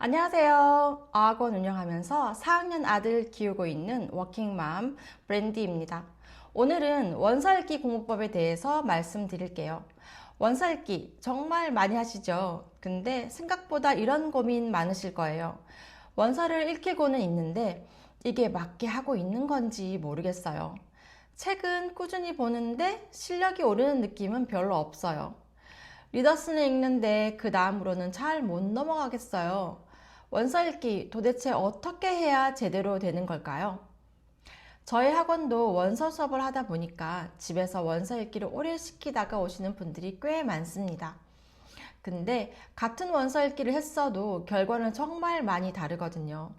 안녕하세요. 어학원 운영하면서 4학년 아들 키우고 있는 워킹맘 브랜디입니다. 오늘은 원서 읽기 공부법에 대해서 말씀드릴게요. 원서 읽기 정말 많이 하시죠? 근데 생각보다 이런 고민 많으실 거예요. 원서를 읽히고는 있는데 이게 맞게 하고 있는 건지 모르겠어요. 책은 꾸준히 보는데 실력이 오르는 느낌은 별로 없어요. 리더스는 읽는데 그 다음으로는 잘 못 넘어가겠어요. 원서 읽기 도대체 어떻게 해야 제대로 되는 걸까요? 저희 학원도 원서 수업을 하다 보니까 집에서 원서 읽기를 오래 시키다가 오시는 분들이 꽤 많습니다. 근데 같은 원서 읽기를 했어도 결과는 정말 많이 다르거든요.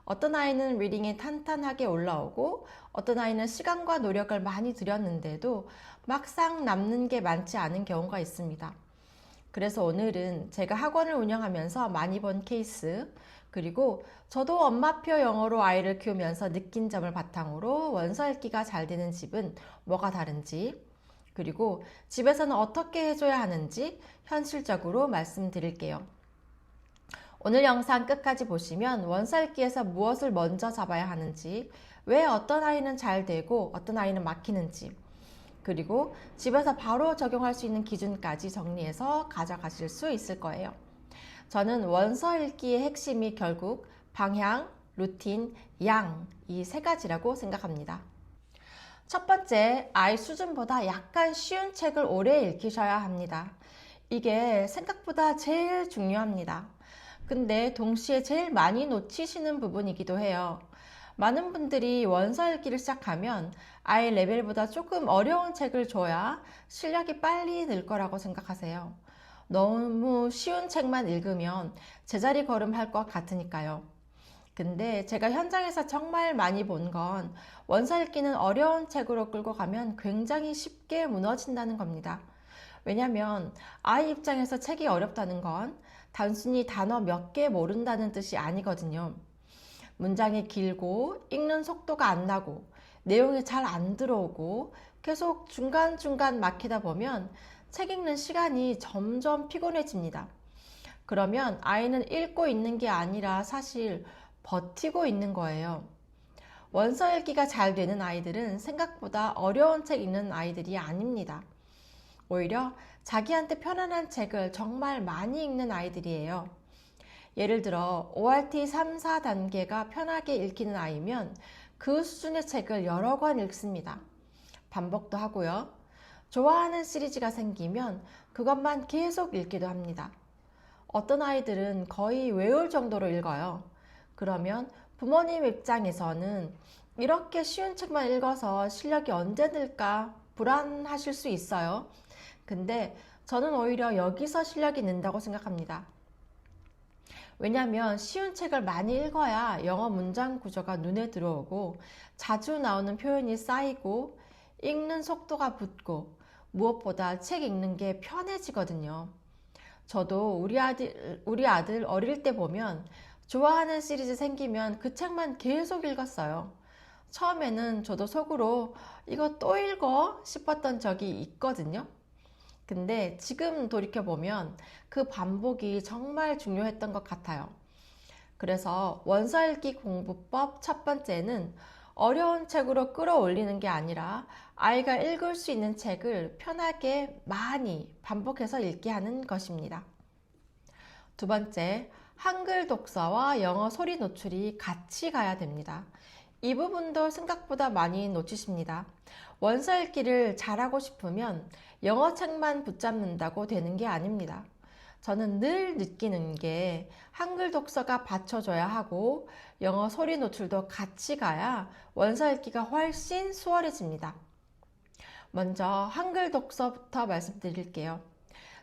어떤 아이는 리딩이 탄탄하게 올라오고 어떤 아이는 시간과 노력을 많이 들였는데도 막상 남는 게 많지 않은 경우가 있습니다. 그래서 오늘은 제가 학원을 운영하면서 많이 본 케이스, 그리고 저도 엄마표 영어로 아이를 키우면서 느낀 점을 바탕으로 원서 읽기가 잘 되는 집은 뭐가 다른지, 그리고 집에서는 어떻게 해줘야 하는지 현실적으로 말씀드릴게요. 오늘 영상 끝까지 보시면 원서 읽기에서 무엇을 먼저 잡아야 하는지, 왜 어떤 아이는 잘 되고 어떤 아이는 막히는지, 그리고 집에서 바로 적용할 수 있는 기준까지 정리해서 가져가실 수 있을 거예요. 저는 원서 읽기의 핵심이 결국 방향, 루틴, 양, 이 세 가지라고 생각합니다. 첫 번째, 아이 수준보다 약간 쉬운 책을 오래 읽히셔야 합니다. 이게 생각보다 제일 중요합니다. 근데 동시에 제일 많이 놓치시는 부분이기도 해요. 많은 분들이 원서 읽기를 시작하면 아이 레벨보다 조금 어려운 책을 줘야 실력이 빨리 늘 거라고 생각하세요. 너무 쉬운 책만 읽으면 제자리 걸음할 것 같으니까요. 근데 제가 현장에서 정말 많이 본 건 원서 읽기는 어려운 책으로 끌고 가면 굉장히 쉽게 무너진다는 겁니다. 왜냐면 아이 입장에서 책이 어렵다는 건 단순히 단어 몇 개 모른다는 뜻이 아니거든요. 문장이 길고 읽는 속도가 안 나고 내용이 잘 안 들어오고 계속 중간중간 막히다 보면 책 읽는 시간이 점점 피곤해집니다. 그러면 아이는 읽고 있는 게 아니라 사실 버티고 있는 거예요. 원서 읽기가 잘 되는 아이들은 생각보다 어려운 책 읽는 아이들이 아닙니다. 오히려 자기한테 편안한 책을 정말 많이 읽는 아이들이에요. 예를 들어 ORT 3, 4단계가 편하게 읽히는 아이면 그 수준의 책을 여러 권 읽습니다. 반복도 하고요. 좋아하는 시리즈가 생기면 그것만 계속 읽기도 합니다. 어떤 아이들은 거의 외울 정도로 읽어요. 그러면 부모님 입장에서는 이렇게 쉬운 책만 읽어서 실력이 언제 늘까 불안하실 수 있어요. 근데 저는 오히려 여기서 실력이 는다고 생각합니다. 왜냐하면 쉬운 책을 많이 읽어야 영어 문장 구조가 눈에 들어오고 자주 나오는 표현이 쌓이고 읽는 속도가 붙고 무엇보다 책 읽는 게 편해지거든요. 저도 우리 아들 어릴 때 보면 좋아하는 시리즈 생기면 그 책만 계속 읽었어요. 처음에는 저도 속으로 이거 또 읽어? 싶었던 적이 있거든요. 근데 지금 돌이켜보면 그 반복이 정말 중요했던 것 같아요. 그래서 원서 읽기 공부법 첫 번째는 어려운 책으로 끌어올리는 게 아니라 아이가 읽을 수 있는 책을 편하게 많이 반복해서 읽게 하는 것입니다. 두 번째, 한글 독서와 영어 소리 노출이 같이 가야 됩니다. 이 부분도 생각보다 많이 놓치십니다. 원서 읽기를 잘하고 싶으면 영어 책만 붙잡는다고 되는 게 아닙니다. 저는 늘 느끼는 게 한글 독서가 받쳐줘야 하고 영어 소리 노출도 같이 가야 원서 읽기가 훨씬 수월해집니다. 먼저 한글 독서부터 말씀드릴게요.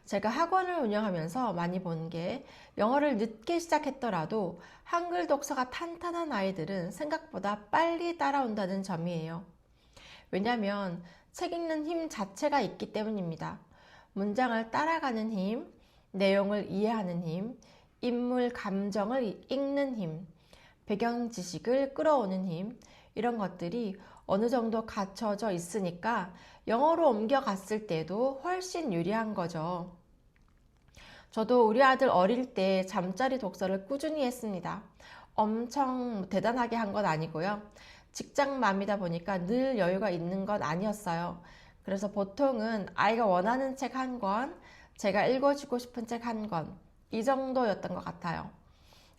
제가 학원을 운영하면서 많이 본 게 영어를 늦게 시작했더라도 한글 독서가 탄탄한 아이들은 생각보다 빨리 따라온다는 점이에요. 왜냐하면 책 읽는 힘 자체가 있기 때문입니다. 문장을 따라가는 힘, 내용을 이해하는 힘, 인물 감정을 읽는 힘, 배경 지식을 끌어오는 힘, 이런 것들이 어느 정도 갖춰져 있으니까 영어로 옮겨갔을 때도 훨씬 유리한 거죠. 저도 우리 아들 어릴 때 잠자리 독서를 꾸준히 했습니다. 엄청 대단하게 한 건 아니고요. 직장맘이다 보니까 늘 여유가 있는 건 아니었어요. 그래서 보통은 아이가 원하는 책 한 권, 제가 읽어주고 싶은 책 한 권, 이 정도였던 것 같아요.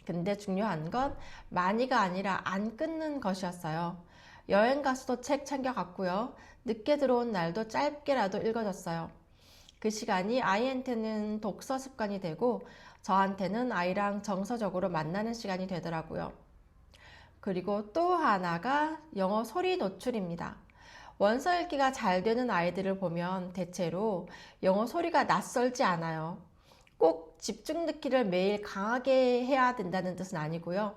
근데 중요한 건 많이가 아니라 안 끊는 것이었어요. 여행 가서도 책 챙겨갔고요. 늦게 들어온 날도 짧게라도 읽어줬어요. 그 시간이 아이한테는 독서 습관이 되고 저한테는 아이랑 정서적으로 만나는 시간이 되더라고요. 그리고 또 하나가 영어 소리 노출입니다. 원서 읽기가 잘 되는 아이들을 보면 대체로 영어 소리가 낯설지 않아요. 꼭 집중 듣기를 매일 강하게 해야 된다는 뜻은 아니고요.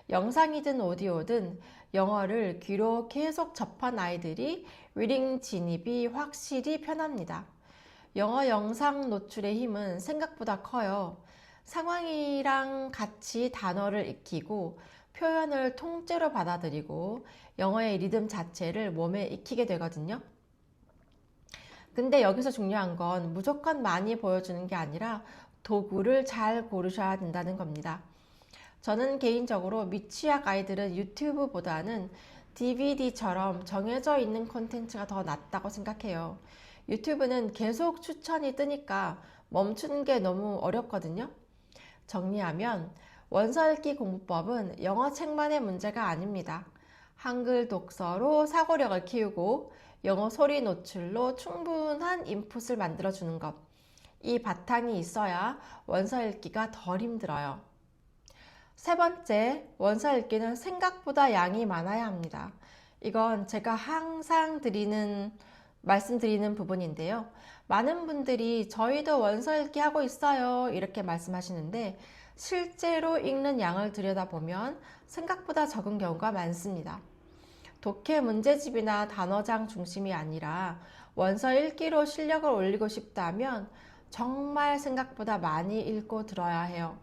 영상이든 오디오든 영어를 귀로 계속 접한 아이들이 리딩 진입이 확실히 편합니다. 영어 영상 노출의 힘은 생각보다 커요. 상황이랑 같이 단어를 익히고 표현을 통째로 받아들이고 영어의 리듬 자체를 몸에 익히게 되거든요. 근데 여기서 중요한 건 무조건 많이 보여주는 게 아니라 도구를 잘 고르셔야 된다는 겁니다. 저는 개인적으로 미취학 아이들은 유튜브보다는 DVD처럼 정해져 있는 콘텐츠가 더 낫다고 생각해요. 유튜브는 계속 추천이 뜨니까 멈추는 게 너무 어렵거든요. 정리하면 원서 읽기 공부법은 영어 책만의 문제가 아닙니다. 한글 독서로 사고력을 키우고 영어 소리 노출로 충분한 인풋을 만들어주는 것. 이 바탕이 있어야 원서 읽기가 덜 힘들어요. 세 번째, 원서 읽기는 생각보다 양이 많아야 합니다. 이건 제가 항상 말씀드리는 부분인데요. 많은 분들이 저희도 원서 읽기 하고 있어요. 이렇게 말씀하시는데 실제로 읽는 양을 들여다보면 생각보다 적은 경우가 많습니다. 독해 문제집이나 단어장 중심이 아니라 원서 읽기로 실력을 올리고 싶다면 정말 생각보다 많이 읽고 들어야 해요.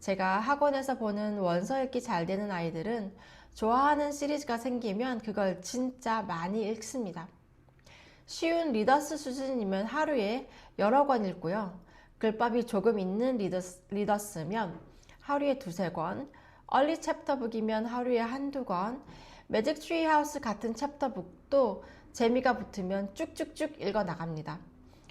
제가 학원에서 보는 원서 읽기 잘 되는 아이들은 좋아하는 시리즈가 생기면 그걸 진짜 많이 읽습니다. 쉬운 리더스 수준이면 하루에 여러 권 읽고요. 글밥이 조금 있는 리더스면 하루에 두세 권, 얼리 챕터북이면 하루에 한두 권, 매직 트리 하우스 같은 챕터북도 재미가 붙으면 쭉쭉쭉 읽어 나갑니다.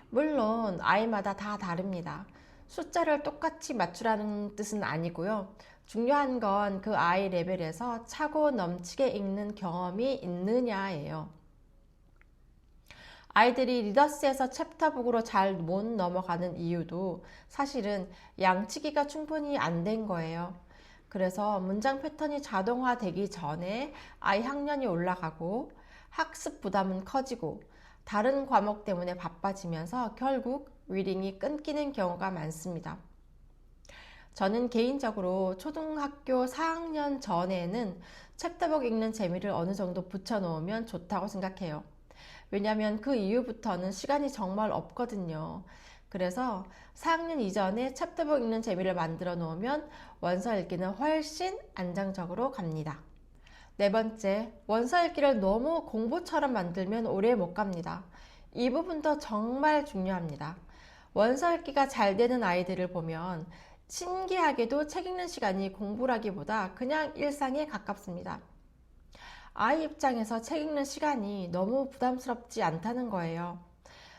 물론 아이마다 다 다릅니다. 숫자를 똑같이 맞추라는 뜻은 아니고요. 중요한 건 그 아이 레벨에서 차고 넘치게 읽는 경험이 있느냐예요. 아이들이 리더스에서 챕터북으로 잘 못 넘어가는 이유도 사실은 양치기가 충분히 안 된 거예요. 그래서 문장 패턴이 자동화되기 전에 아이 학년이 올라가고 학습 부담은 커지고 다른 과목 때문에 바빠지면서 결국 리딩이 끊기는 경우가 많습니다. 저는 개인적으로 초등학교 4학년 전에는 챕터북 읽는 재미를 어느 정도 붙여놓으면 좋다고 생각해요. 왜냐하면 그 이후부터는 시간이 정말 없거든요. 그래서 4학년 이전에 챕터북 읽는 재미를 만들어 놓으면 원서 읽기는 훨씬 안정적으로 갑니다. 네 번째, 원서 읽기를 너무 공부처럼 만들면 오래 못 갑니다. 이 부분도 정말 중요합니다. 원서 읽기가 잘 되는 아이들을 보면 신기하게도 책 읽는 시간이 공부라기보다 그냥 일상에 가깝습니다. 아이 입장에서 책 읽는 시간이 너무 부담스럽지 않다는 거예요.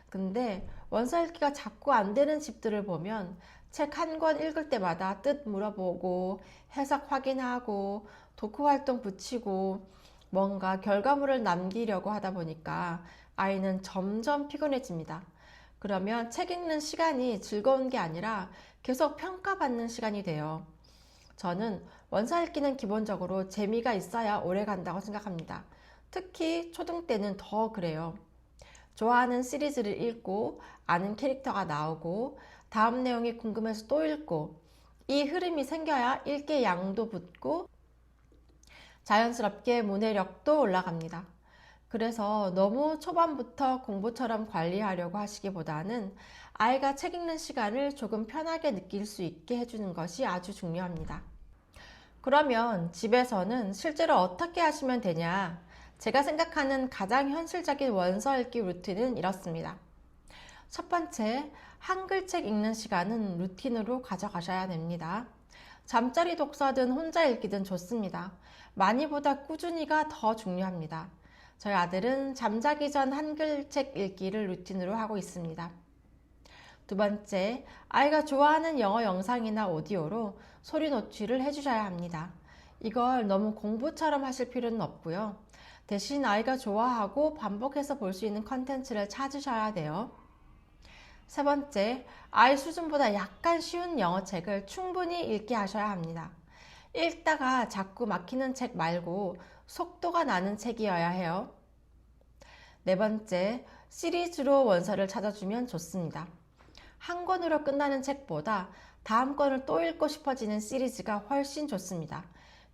근데 원서 읽기가 자꾸 안 되는 집들을 보면 책 한 권 읽을 때마다 뜻 물어보고 해석 확인하고 독후 활동 붙이고 뭔가 결과물을 남기려고 하다 보니까 아이는 점점 피곤해집니다. 그러면 책 읽는 시간이 즐거운 게 아니라 계속 평가받는 시간이 돼요. 저는 원서 읽기는 기본적으로 재미가 있어야 오래 간다고 생각합니다. 특히 초등 때는 더 그래요. 좋아하는 시리즈를 읽고 아는 캐릭터가 나오고 다음 내용이 궁금해서 또 읽고 이 흐름이 생겨야 읽기의 양도 붙고 자연스럽게 문해력도 올라갑니다. 그래서 너무 초반부터 공부처럼 관리하려고 하시기보다는 아이가 책 읽는 시간을 조금 편하게 느낄 수 있게 해주는 것이 아주 중요합니다. 그러면 집에서는 실제로 어떻게 하시면 되냐? 제가 생각하는 가장 현실적인 원서 읽기 루틴은 이렇습니다. 첫 번째, 한글책 읽는 시간은 루틴으로 가져가셔야 됩니다. 잠자리 독서든 혼자 읽기든 좋습니다. 많이보다 꾸준히가 더 중요합니다. 저희 아들은 잠자기 전 한글책 읽기를 루틴으로 하고 있습니다. 두 번째, 아이가 좋아하는 영어 영상이나 오디오로 소리 노출을 해주셔야 합니다. 이걸 너무 공부처럼 하실 필요는 없고요. 대신 아이가 좋아하고 반복해서 볼 수 있는 컨텐츠를 찾으셔야 돼요. 세 번째, 아이 수준보다 약간 쉬운 영어책을 충분히 읽게 하셔야 합니다. 읽다가 자꾸 막히는 책 말고 속도가 나는 책이어야 해요. 네 번째, 시리즈로 원서를 찾아주면 좋습니다. 한 권으로 끝나는 책보다 다음 권을 또 읽고 싶어지는 시리즈가 훨씬 좋습니다.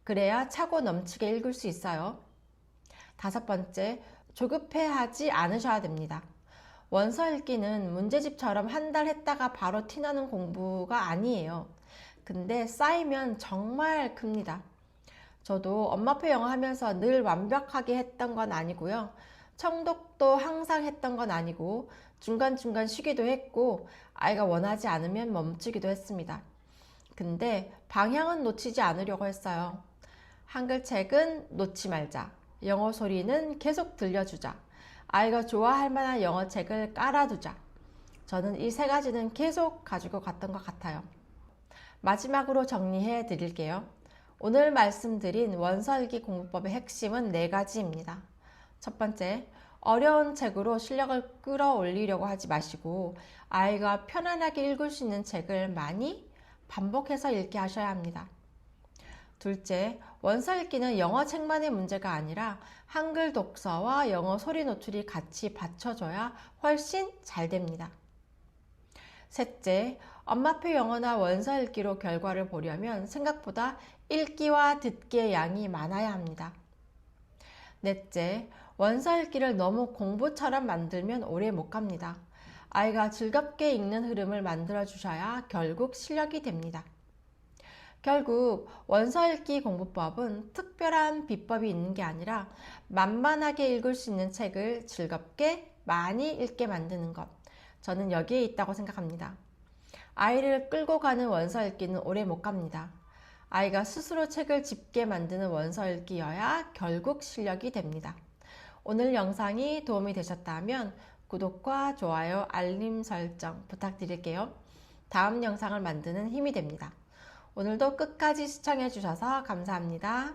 그래야 차고 넘치게 읽을 수 있어요. 다섯 번째, 조급해하지 않으셔야 됩니다. 원서 읽기는 문제집처럼 한 달 했다가 바로 티나는 공부가 아니에요. 근데 쌓이면 정말 큽니다. 저도 엄마표 영어 하면서 늘 완벽하게 했던 건 아니고요. 청독도 항상 했던 건 아니고 중간중간 쉬기도 했고 아이가 원하지 않으면 멈추기도 했습니다. 근데 방향은 놓치지 않으려고 했어요. 한글책은 놓지 말자. 영어 소리는 계속 들려주자. 아이가 좋아할 만한 영어책을 깔아두자. 저는 이 세 가지는 계속 가지고 갔던 것 같아요. 마지막으로 정리해 드릴게요. 오늘 말씀드린 원서읽기 공부법의 핵심은 네 가지입니다. 첫 번째, 어려운 책으로 실력을 끌어올리려고 하지 마시고 아이가 편안하게 읽을 수 있는 책을 많이 반복해서 읽게 하셔야 합니다. 둘째, 원서 읽기는 영어 책만의 문제가 아니라 한글 독서와 영어 소리 노출이 같이 받쳐줘야 훨씬 잘 됩니다. 셋째, 엄마표 영어나 원서 읽기로 결과를 보려면 생각보다 읽기와 듣기의 양이 많아야 합니다. 넷째, 원서 읽기를 너무 공부처럼 만들면 오래 못 갑니다. 아이가 즐겁게 읽는 흐름을 만들어 주셔야 결국 실력이 됩니다. 결국 원서 읽기 공부법은 특별한 비법이 있는 게 아니라 만만하게 읽을 수 있는 책을 즐겁게 많이 읽게 만드는 것. 저는 여기에 있다고 생각합니다. 아이를 끌고 가는 원서 읽기는 오래 못 갑니다. 아이가 스스로 책을 집게 만드는 원서 읽기여야 결국 실력이 됩니다. 오늘 영상이 도움이 되셨다면 구독과 좋아요, 알림 설정 부탁드릴게요. 다음 영상을 만드는 힘이 됩니다. 오늘도 끝까지 시청해 주셔서 감사합니다.